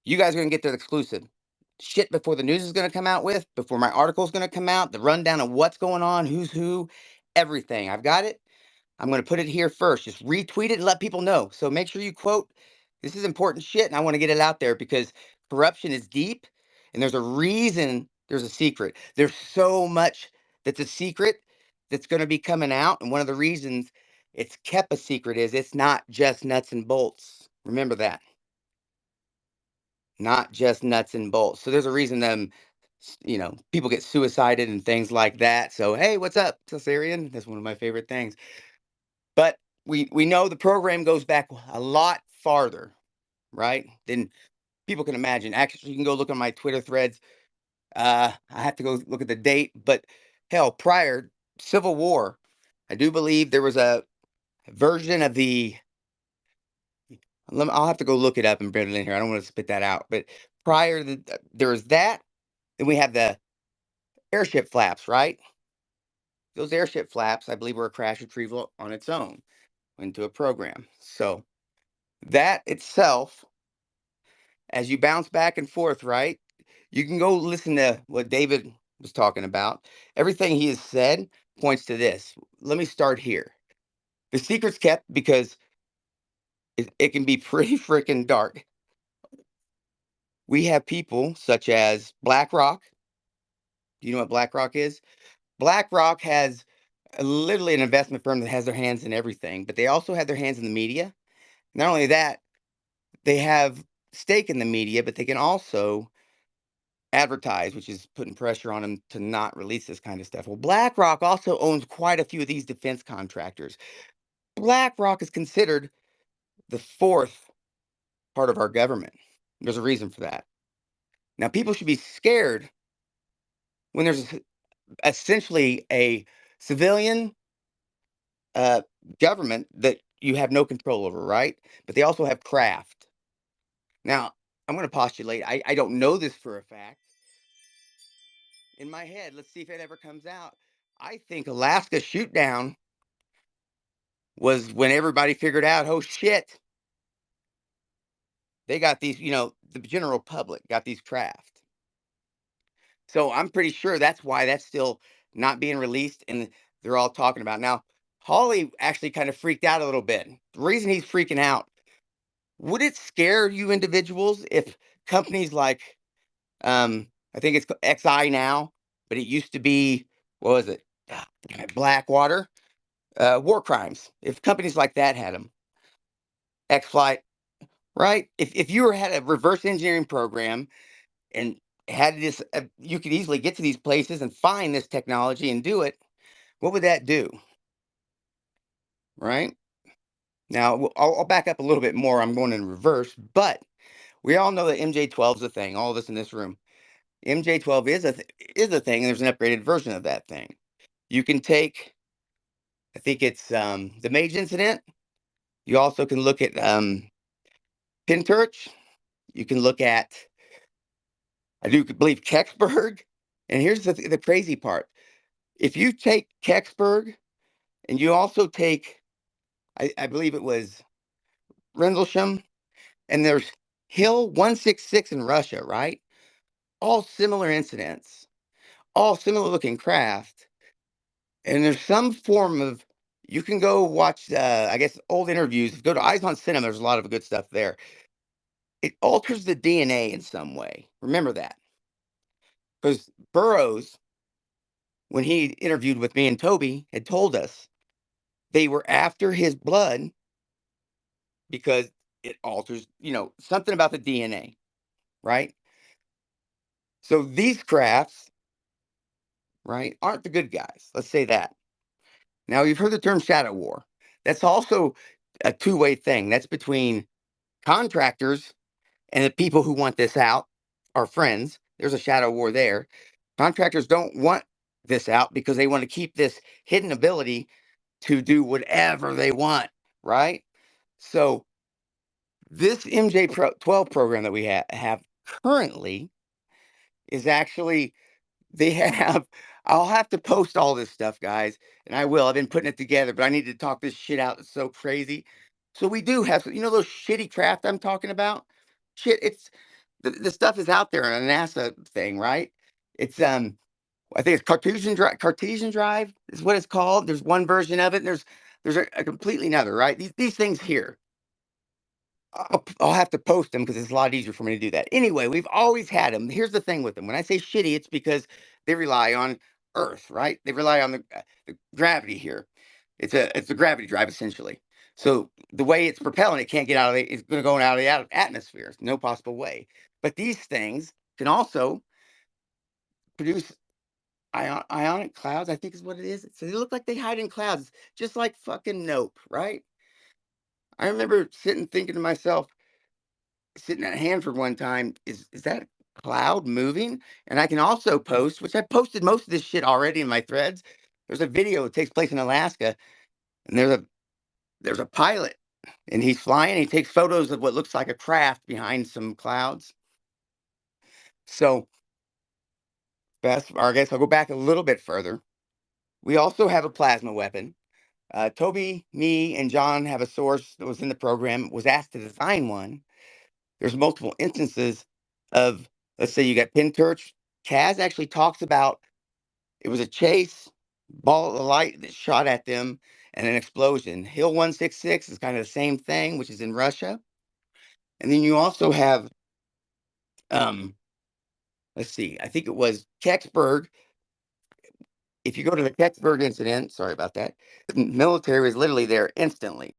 You guys are going to get the exclusive shit before the news is going to come out with, before my article is going to come out, the rundown of what's going on, who's who, everything. I've got it. I'm going to put it here first. Just retweet it and let people know. So make sure you quote. This is important shit, and I want to get it out there because corruption is deep, and there's a reason. There's a secret. There's so much that's a secret that's going to be coming out, and one of the reasons it's kept a secret is it's not just nuts and bolts. Remember that. Not just nuts and bolts. So there's a reason people get suicided and things like that. So hey, what's up, Caesarian? That's one of my favorite things. But we know the program goes back a lot farther, right? Than people can imagine. Actually, you can go look on my Twitter threads. I have to go look at the date, but hell, prior Civil War, I do believe there was a version of the. I'll have to go look it up and bring it in here. I don't want to spit that out. But prior to there was that. Then we have the airship flaps, right? Those airship flaps, I believe, were a crash retrieval on its own into a program. So that itself, as you bounce back and forth, right? You can go listen to what David was talking about. Everything he has said points to this. Let me start here. The secret's kept because it can be pretty freaking dark. We have people such as BlackRock. Do you know what BlackRock is? BlackRock has literally an investment firm that has their hands in everything, but they also have their hands in the media. Not only that, they have stake in the media, but they can also advertise, which is putting pressure on them to not release this kind of stuff. Well, BlackRock also owns quite a few of these defense contractors. BlackRock is considered the fourth part of our government. There's a reason for that. Now, people should be scared when there's essentially a civilian uh, government that you have no control over, right? But they also have craft. Now, I'm going to postulate, I don't know this for a fact. In my head, let's see if it ever comes out. I think Alaska shoot down was when everybody figured out, oh shit, they got these, the general public got these craft. So I'm pretty sure that's why that's still not being released and they're all talking about. Now, Holly actually kind of freaked out a little bit. The reason he's freaking out, would it scare you individuals if companies like, I think it's XI now, but it used to be, what was it? Blackwater, war crimes. If companies like that had them, X Flight, right? If you had a reverse engineering program and had this, you could easily get to these places and find this technology and do it. What would that do? Right now, I'll back up a little bit more. I'm going in reverse, but we all know that MJ12 is a thing. All of us in this room, MJ12 is a thing. And there's an upgraded version of that thing. You can take, I think it's the Mage incident. You also can look at Pinturch. You can look at, I do believe, Kecksburg. And here's the crazy part. If you take Kecksburg and you also take, I believe it was Rendlesham, and there's Hill 166 in Russia, right? All similar incidents, all similar looking craft. And there's some form of, you can go watch, I guess, old interviews. Go to Eyes on Cinema. There's a lot of good stuff there. It alters the DNA in some way. Remember that. Because Burroughs, when he interviewed with me and Toby, had told us they were after his blood because it alters, something about the DNA, right? So these crafts, right, aren't the good guys. Let's say that. Now, you've heard the term shadow war. That's also a two-way thing. That's between contractors and the people who want this out, our friends. There's a shadow war there. Contractors don't want this out because they want to keep this hidden ability to do whatever they want, right? So this MJ12 program that we have currently is actually, they have, I'll have to post all this stuff, guys, and I will. I've been putting it together, but I need to talk this shit out. It's so crazy. So we do have, those shitty craft I'm talking about? Shit, the stuff is out there on a NASA thing, right? It's I think it's Cartesian drive is what it's called. There's one version of it, and there's a completely another, right? These things here. I'll have to post them because it's a lot easier for me to do that. Anyway, we've always had them. Here's the thing with them. When I say shitty, it's because they rely on Earth, right? They rely on the gravity here. It's a gravity drive essentially. So the way it's propelling, it can't get out of it's going to go out of the atmosphere. No possible way. But these things can also produce ionic clouds, I think is what it is. So they look like they hide in clouds, just like fucking Nope, right? I remember sitting thinking to myself, sitting at Hanford one time, is that a cloud moving? And I can also post, which I posted most of this shit already in my threads. There's a video that takes place in Alaska, and there's a pilot, and he's flying. He takes photos of what looks like a craft behind some clouds. So, or I guess I'll go back a little bit further. We also have a plasma weapon. Toby, me, and John have a source that was in the program, was asked to design one. There's multiple instances of, let's say you got Pinturch. Kaz actually talks about it was a chase, ball of light that shot at them, and an explosion. Hill 166 is kind of the same thing, which is in Russia. And then you also have, um, let's see, I think it was Kecksburg. If you go to the Kecksburg incident, sorry about that, the military was literally there instantly.